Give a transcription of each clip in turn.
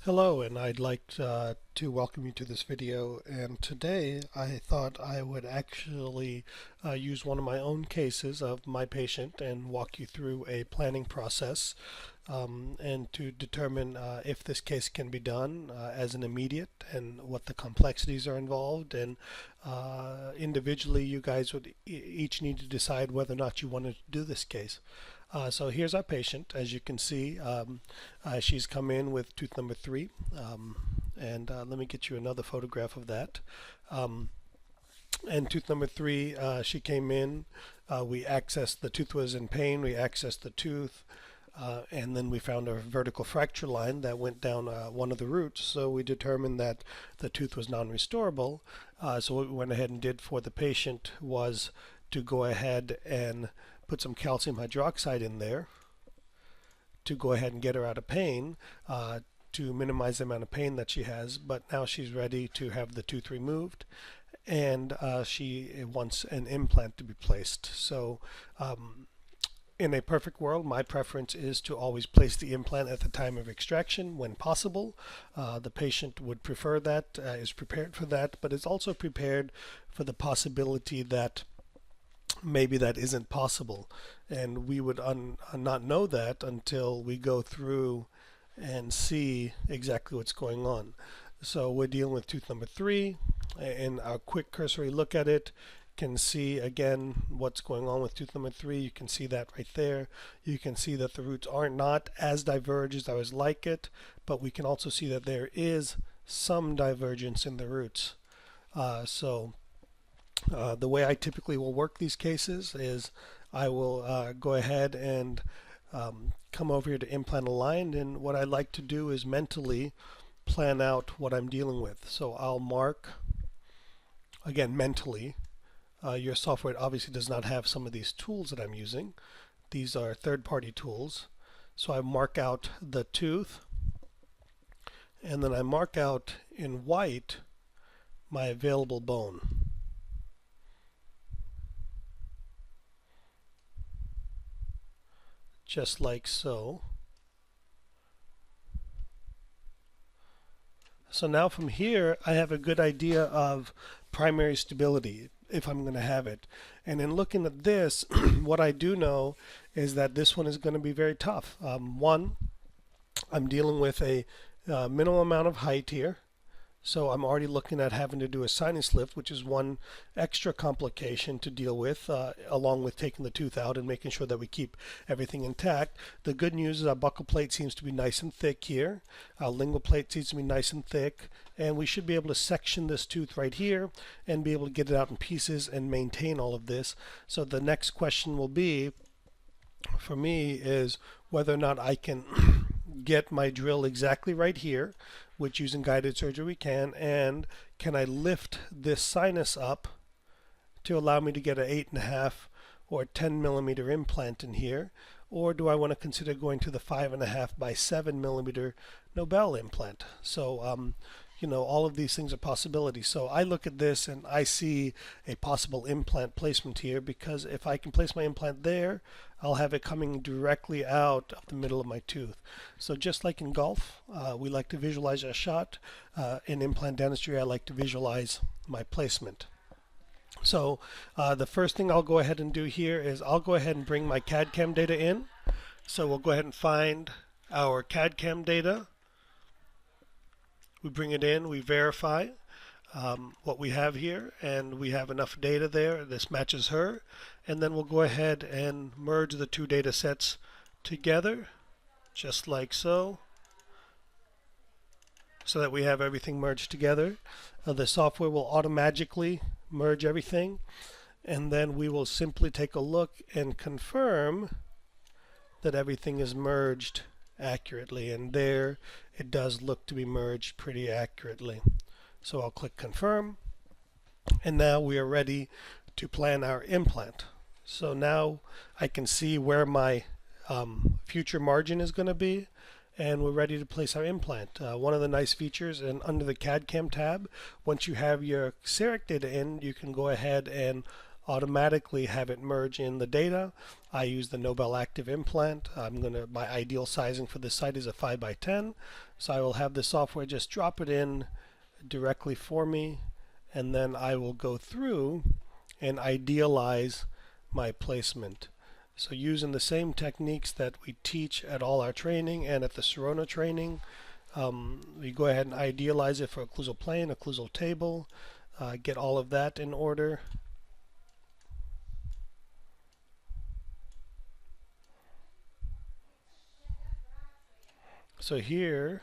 Hello, and I'd like to welcome you to this video. And today I thought I would actually use one of my own cases of my patient and walk you through a planning process and to determine if this case can be done as an immediate and what the complexities are involved. And individually, you guys would each need to decide whether or not you wanted to do this case. So here's our patient. As you can see, she's come in with tooth number 3. And let me get you another photograph of that. And tooth number 3, she came in. We accessed the tooth was in pain. We accessed the tooth. And then we found a vertical fracture line that went down one of the roots. So we determined that the tooth was non-restorable. So what we went ahead and did for the patient was to go ahead and put some calcium hydroxide in there to go ahead and get her out of pain, to minimize the amount of pain that she has. But now she's ready to have the tooth removed, and she wants an implant to be placed. So in a perfect world, my preference is to always place the implant at the time of extraction when possible. The patient would prefer that, is prepared for that, but is also prepared for the possibility that maybe that isn't possible, and we would not know that until we go through and see exactly what's going on. So we're dealing with tooth number 3, and our quick cursory look at it can see again what's going on with tooth number 3. You can see that right there. You can see that the roots are not as diverged as I would like it, but we can also see that there is some divergence in the roots. The way I typically will work these cases is I will go ahead and come over here to implant aligned, and what I like to do is mentally plan out what I'm dealing with. So I'll mark, again mentally, your software obviously does not have some of these tools that I'm using. These are third-party tools. So I mark out the tooth, and then I mark out in white my available bone. Just like so. So now from here I have a good idea of primary stability if I'm going to have it. And in looking at this, what I do know is that this one is going to be very tough. One, I'm dealing with a minimal amount of height here. So I'm already looking at having to do a sinus lift, which is one extra complication to deal with, along with taking the tooth out and making sure that we keep everything intact. The good news is our buccal plate seems to be nice and thick here. Our lingual plate seems to be nice and thick, and we should be able to section this tooth right here and be able to get it out in pieces and maintain all of this. So the next question will be, for me, is whether or not I can get my drill exactly right here, which using guided surgery we can, and can I lift this sinus up to allow me to get an 8.5 or 10 millimeter implant in here, or do I want to consider going to the 5.5 by 7 millimeter Nobel implant? So you know, all of these things are possibilities. So I look at this and I see a possible implant placement here, because if I can place my implant there, I'll have it coming directly out of the middle of my tooth. So just like in golf, we like to visualize our shot. In implant dentistry, I like to visualize my placement. So the first thing I'll go ahead and do here is I'll go ahead and bring my CAD/CAM data in. So we'll go ahead and find our CAD/CAM data. We bring it in, we verify what we have here, and we have enough data there. This matches her, and then we'll go ahead and merge the two data sets together, just like so, so that we have everything merged together. The software will automatically merge everything, and then we will simply take a look and confirm that everything is merged accurately, and there it does look to be merged pretty accurately. So I'll click confirm, and now we are ready to plan our implant. So now I can see where my future margin is going to be, and we're ready to place our implant. One of the nice features, and under the CAD/CAM tab, once you have your CEREC data in, you can go ahead and automatically have it merge in the data. I use the Nobel Active implant. My ideal sizing for this site is a 5 by 10. So I will have the software just drop it in directly for me, and then I will go through and idealize my placement. So using the same techniques that we teach at all our training and at the Sirona training, we go ahead and idealize it for occlusal plane, occlusal table, get all of that in order. So here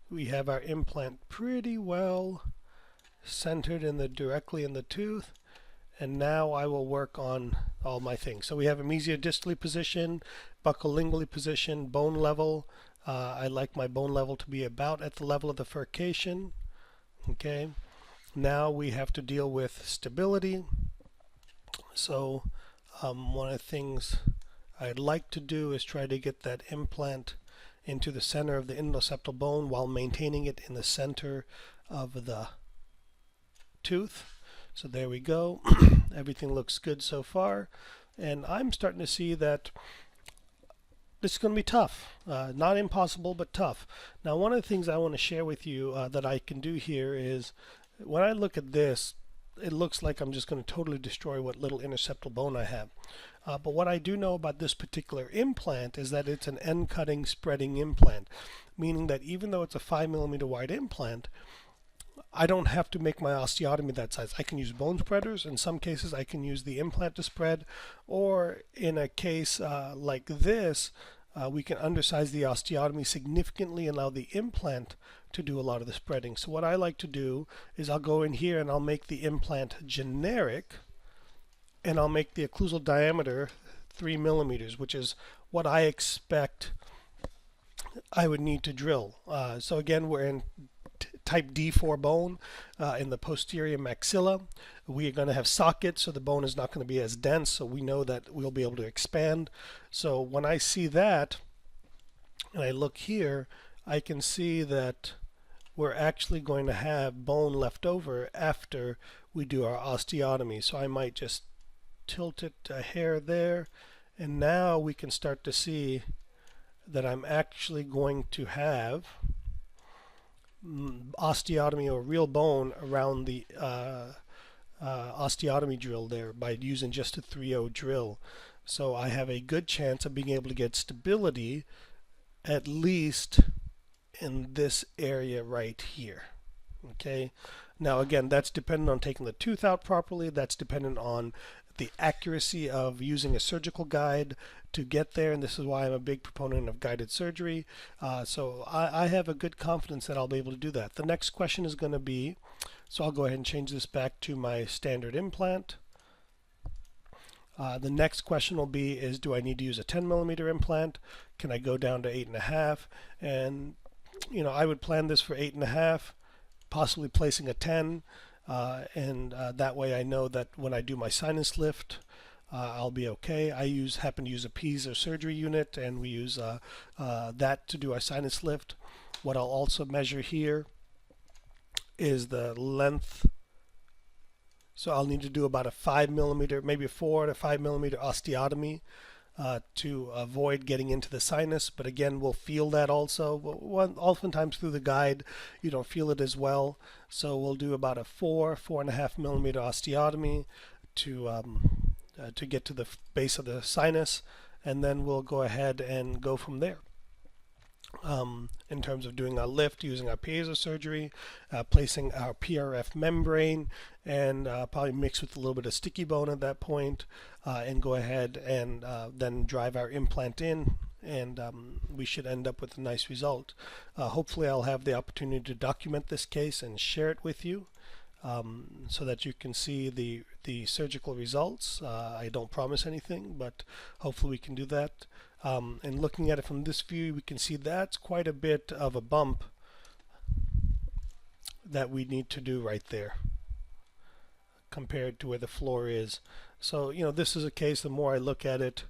we have our implant pretty well centered directly in the tooth, and now I will work on all my things. So we have a mesiodistally position, buccolingually position, bone level. I like my bone level to be about at the level of the furcation. Okay, now we have to deal with stability. So one of the things I'd like to do is try to get that implant into the center of the indoceptal bone while maintaining it in the center of the tooth. So there we go. Everything looks good so far, and I'm starting to see that this is going to be tough. Not impossible, but tough. Now, one of the things I want to share with you that I can do here is when I look at this, it looks like I'm just going to totally destroy what little interseptal bone I have. But what I do know about this particular implant is that it's an end cutting spreading implant, meaning that even though it's a 5 millimeter wide implant, I don't have to make my osteotomy that size. I can use bone spreaders. In some cases, I can use the implant to spread, or in a case like this, we can undersize the osteotomy significantly and allow the implant to do a lot of the spreading. So what I like to do is I'll go in here and I'll make the implant generic, and I'll make the occlusal diameter 3 millimeters, which is what I expect I would need to drill. So again, we're in type D4 bone in the posterior maxilla. We are going to have sockets, so the bone is not going to be as dense, so we know that we'll be able to expand. So when I see that and I look here, I can see that we're actually going to have bone left over after we do our osteotomy. So I might just tilt it a hair there, and now we can start to see that I'm actually going to have osteotomy or real bone around the osteotomy drill there by using just a 3/0 drill. So I have a good chance of being able to get stability at least in this area right here. Okay, now again, that's dependent on taking the tooth out properly. That's dependent on the accuracy of using a surgical guide to get there, and this is why I'm a big proponent of guided surgery. So I have a good confidence that I'll be able to do that. The next question is going to be, so I'll go ahead and change this back to my standard implant. The next question will be is, do I need to use a 10 millimeter implant? Can I go down to 8.5? And you know, I would plan this for 8.5, possibly placing a 10. That way I know that when I do my sinus lift, I'll be okay. I happen to use a Pisa surgery unit, and we use that to do our sinus lift. What I'll also measure here is the length. So I'll need to do about a 5 millimeter, maybe a 4 to 5 millimeter osteotomy to avoid getting into the sinus. But again, we'll feel that also. Oftentimes through the guide, you don't feel it as well. So we'll do about a 4.5 millimeter osteotomy to get to the base of the sinus, and then we'll go ahead and go from there. In terms of doing our lift, using our piezo surgery, placing our PRF membrane, and probably mix with a little bit of sticky bone at that point, and go ahead and then drive our implant in, and we should end up with a nice result. Hopefully I'll have the opportunity to document this case and share it with you, so that you can see the surgical results. I don't promise anything, but hopefully we can do that. And looking at it from this view, we can see that's quite a bit of a bump that we need to do right there compared to where the floor is. So, you know, this is a case, the more I look at it,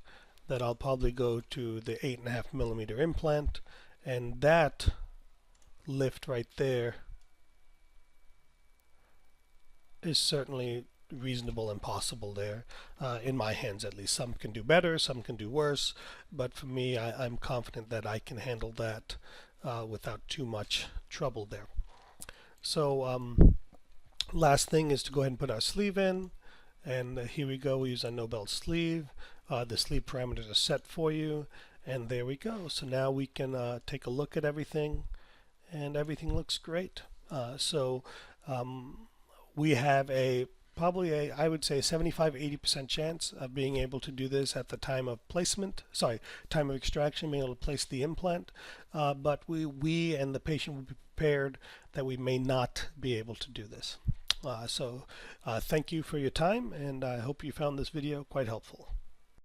that I'll probably go to the 8.5 millimeter implant, and that lift right there is certainly reasonable and possible there, in my hands at least. Some can do better, some can do worse, but for me, I'm confident that I can handle that without too much trouble there. So last thing is to go ahead and put our sleeve in, and here we go. We use our no belt sleeve. The sleeve parameters are set for you, and there we go. So now we can take a look at everything, and everything looks great. We have probably I would say 75-80% chance of being able to do this at the time of placement, time of extraction, being able to place the implant, but we and the patient will be prepared that we may not be able to do this. Thank you for your time, and I hope you found this video quite helpful.